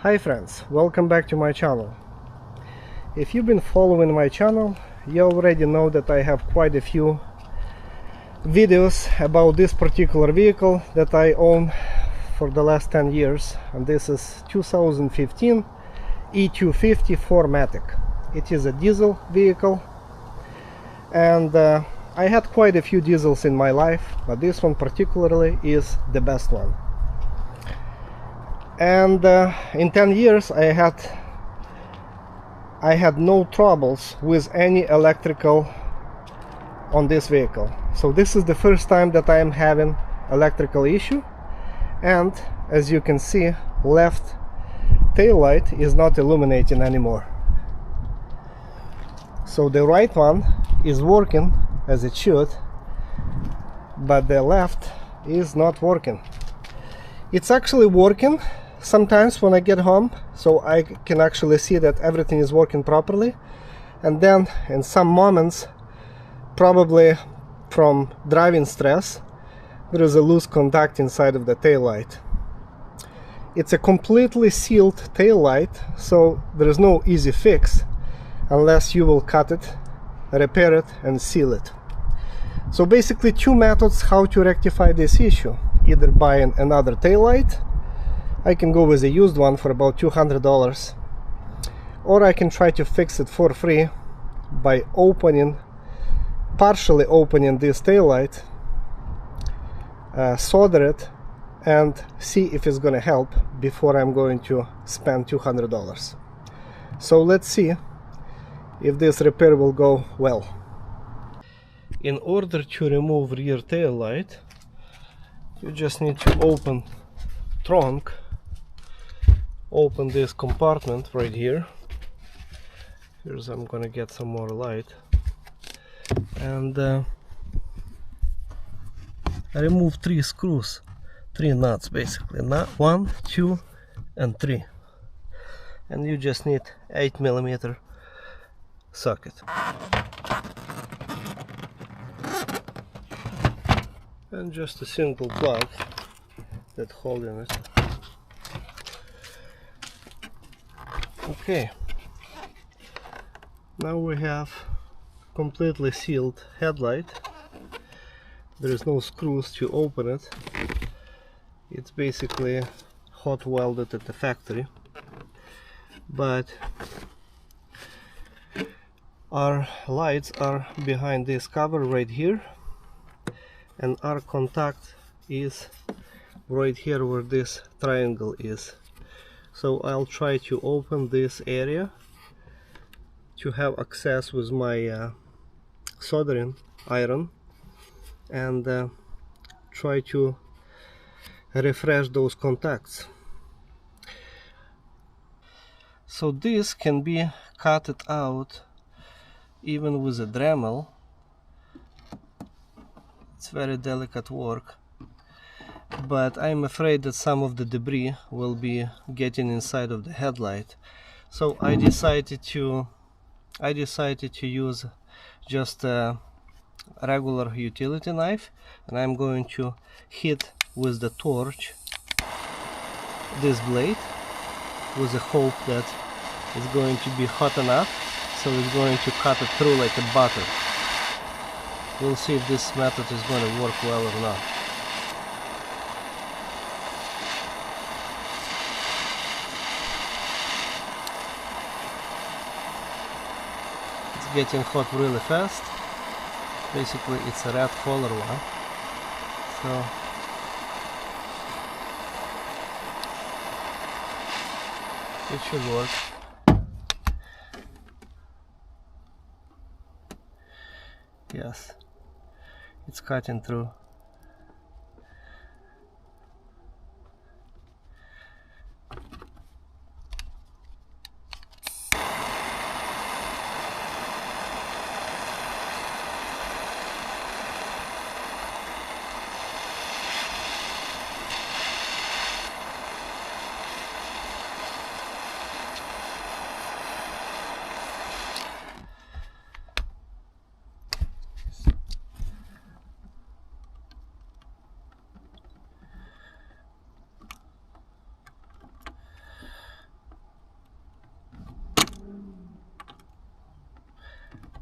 Hi friends, welcome back to my channel. If you've been following my channel, you already know that I have quite a few videos about this particular vehicle that I own for the last 10 years, and this is 2015 E250 4MATIC. It is a diesel vehicle, and I had quite a few diesels in my life, but this one particularly is the best one. And in 10 years I had no troubles with any electrical on this vehicle. So this is the first time that I am having electrical issue, and as you can see, left tail light is not illuminating anymore. So the right one is working as it should, but the left is not working. It's actually working sometimes when I get home, so I can actually see that everything is working properly, and then in some moments, probably from driving stress, there is a loose contact inside of the tail light. It's a completely sealed tail light, so there is no easy fix unless you will cut it, repair it and seal it. So basically two methods how to rectify this issue: either buying another tail light, I can go with a used one for about $200, or I can try to fix it for free by partially opening this tail light, solder it and see if it's gonna help before I'm going to spend $200. So let's see if this repair will go well. In order to remove rear tail light, you just need to open trunk, open this compartment right here. Here's, I'm gonna get some more light, and I remove 3 screws, 3 nuts basically, 1, 2 and 3, and you just need 8mm socket. And just a single plug that holding it. Okay, now we have completely sealed headlight. There is no screws to open it. It's basically hot welded at the factory, but our lights are behind this cover right here, and our contact is right here where this triangle is. So I'll try to open this area to have access with my soldering iron, and try to refresh those contacts. So this can be cut out even with a Dremel. It's very delicate work, but I'm afraid that some of the debris will be getting inside of the headlight. So I decided to use just a regular utility knife, and I'm going to hit with the torch this blade with the hope that it's going to be hot enough so it's going to cut it through like a butter. We'll see if this method is going to work well or not. It's getting hot really fast. Basically it's a red color one, so it should work. Yes, it's cutting through.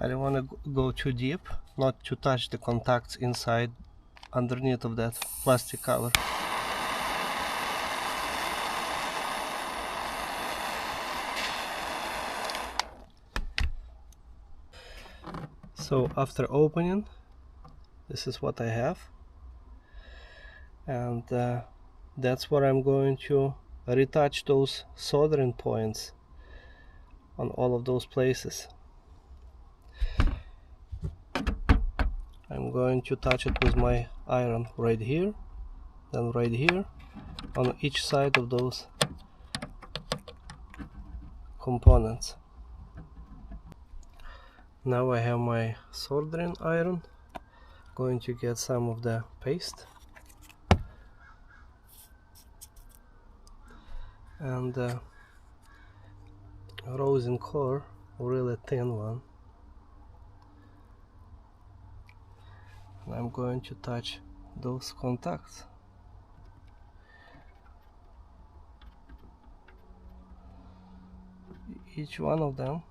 I don't want to go too deep, not to touch the contacts inside, underneath of that plastic cover. So after opening, this is what I have, and that's where I'm going to retouch those soldering points on all of those places. I'm going to touch it with my iron right here, then right here, on each side of those components. Now I have my soldering iron. Going to get some of the paste and rosin core, really thin one. And I'm going to touch those contacts. Each one of them.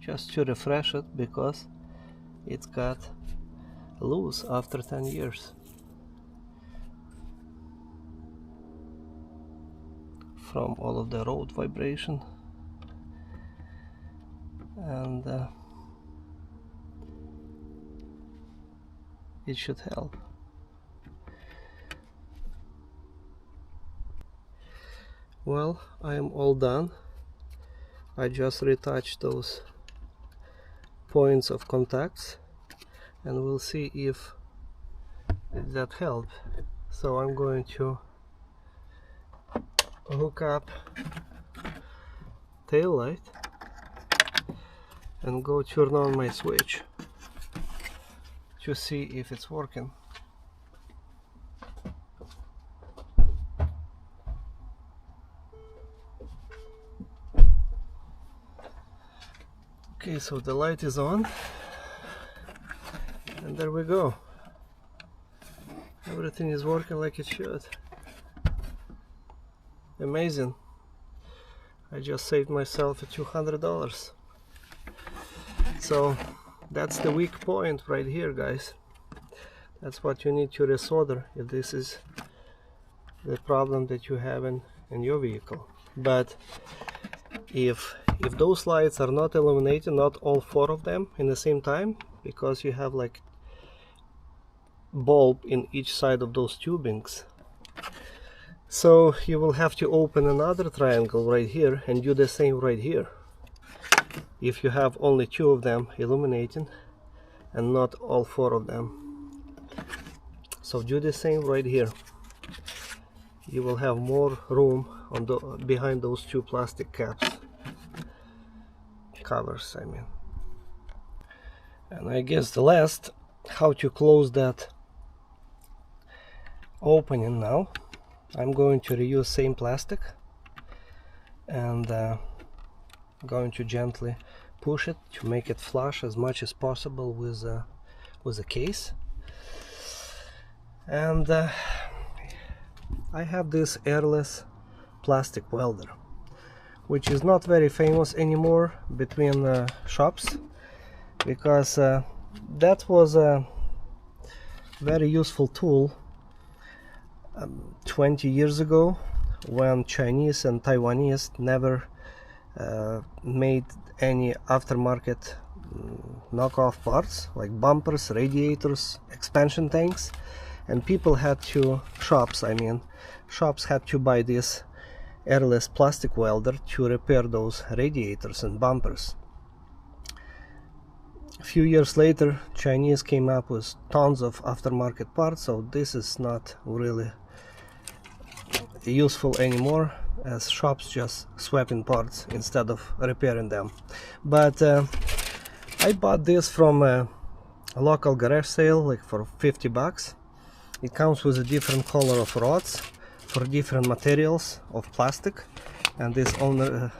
Just to refresh it, because it's got loose after 10 years from all of the road vibration, and it should help. Well, I am all done. I just retouched those points of contacts, and we'll see if that helped. So I'm going to hook up tail light and go turn on my switch to see if it's working. Okay, so the light is on, and there we go. Everything is working like it should. Amazing. I just saved myself $200. So that's the weak point right here, guys. That's what you need to resolder if this is the problem that you have in your vehicle. But if those lights are not illuminating, not all 4 of them in the same time, because you have like bulb in each side of those tubings, so you will have to open another triangle right here and do the same right here if you have only 2 of them illuminating and not all 4 of them. So do the same right here. You will have more room on behind those 2 plastic covers, I mean. And I guess the last, how to close that opening now. I'm going to reuse same plastic and going to gently push it to make it flush as much as possible with a case. And I have this airless plastic welder, which is not very famous anymore between shops, because that was a very useful tool 20 years ago, when Chinese and Taiwanese never made any aftermarket knockoff parts like bumpers, radiators, expansion tanks, and people had to, shops had to buy this airless plastic welder to repair those radiators and bumpers. A few years later, Chinese came up with tons of aftermarket parts, so this is not really useful anymore, as shops just swapping parts instead of repairing them. But I bought this from a local garage sale, like for 50 bucks. It comes with a different color of rods for different materials of plastic, and this owner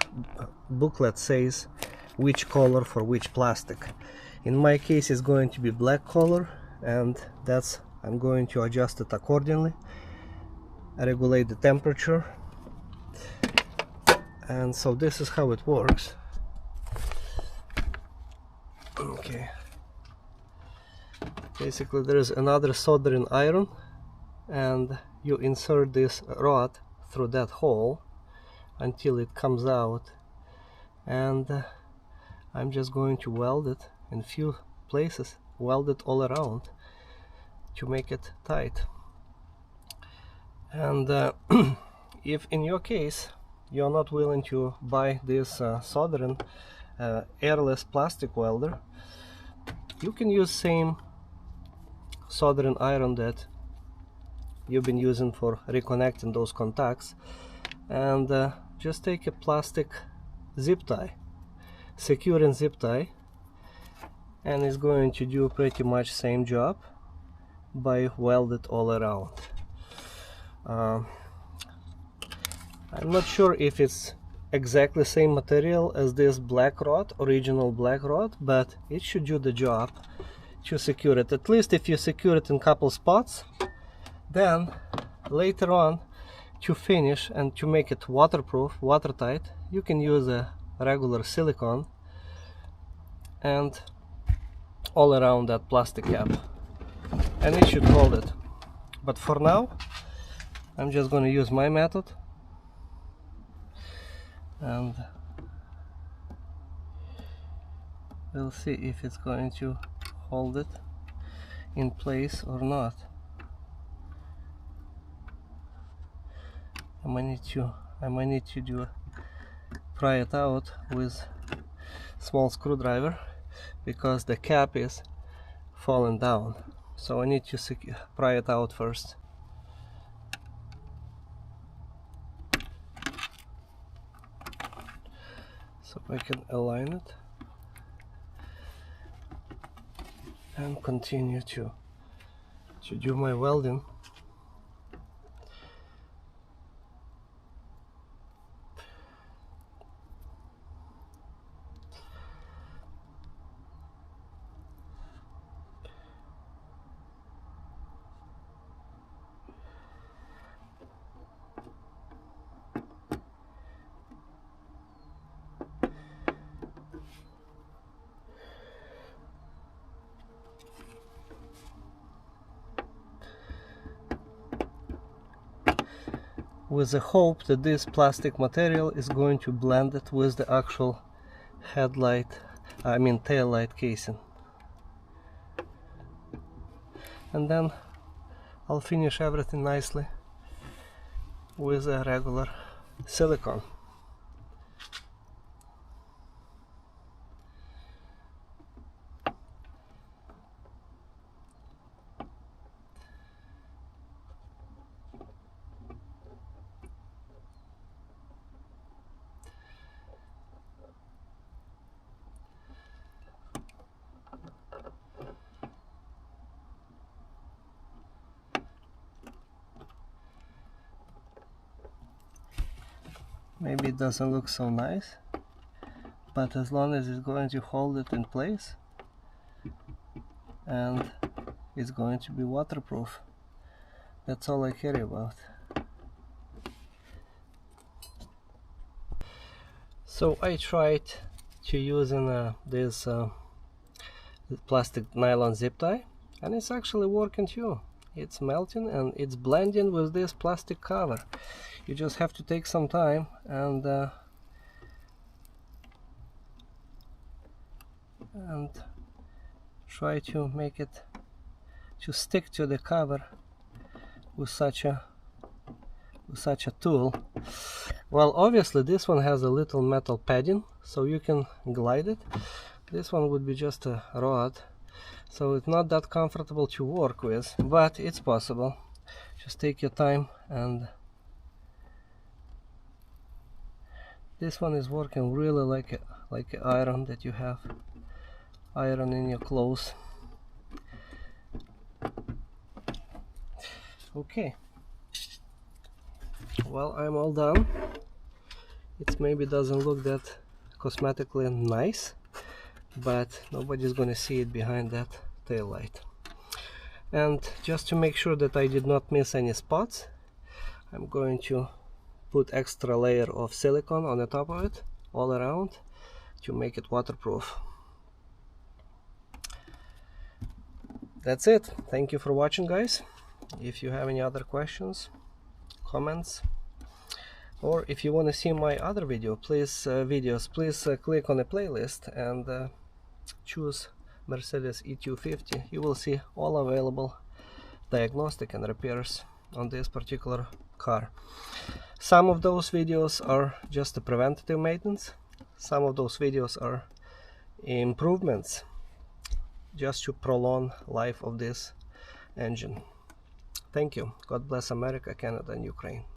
booklet says which color for which plastic. In my case it's going to be black color, and that's I'm going to adjust it accordingly. I regulate the temperature, and so this is how it works. Okay, basically there is another soldering iron, and you insert this rod through that hole until it comes out, and I'm just going to weld it in few places, weld it all around to make it tight. And if in your case you're not willing to buy this soldering airless plastic welder, you can use same soldering iron that you've been using for reconnecting those contacts, and just take a plastic zip tie, securing zip tie, and it's going to do pretty much same job by weld it all around. I'm not sure if it's exactly same material as this black rod, original black rod, but it should do the job to secure it. At least if you secure it in a couple spots, then later on to finish and to make it waterproof, watertight, you can use a regular silicone and all around that plastic cap, and it should hold it. But for now I'm just going to use my method, and we'll see if it's going to hold it in place or not. I might need to pry it out with small screwdriver, because the cap is falling down, so I need to pry it out first. So I can align it and continue to do my welding. With the hope that this plastic material is going to blend it with the actual tail light casing. And then I'll finish everything nicely with a regular silicone. Maybe it doesn't look so nice, but as long as it's going to hold it in place and it's going to be waterproof, that's all I care about. So I tried to using this plastic nylon zip tie, and it's actually working too. It's melting and it's blending with this plastic cover. You just have to take some time and try to make it to stick to the cover with such a tool. Well, obviously this one has a little metal padding, so you can glide it. This one would be just a rod, so it's not that comfortable to work with, but it's possible. Just take your time, and this one is working really like an iron that you have iron in your clothes. Okay, well, I'm all done. It maybe doesn't look that cosmetically nice, but nobody's gonna see it behind that tail light. And just to make sure that I did not miss any spots, I'm going to put extra layer of silicone on the top of it all around to make it waterproof. That's it. Thank you for watching, guys. If you have any other questions, comments, or if you want to see my other videos, please click on the playlist and choose Mercedes E250. You will see all available diagnostic and repairs on this particular car. Some of those videos are just a preventative maintenance. Some of those videos are improvements just to prolong life of this engine. Thank you. God bless America, Canada, and Ukraine.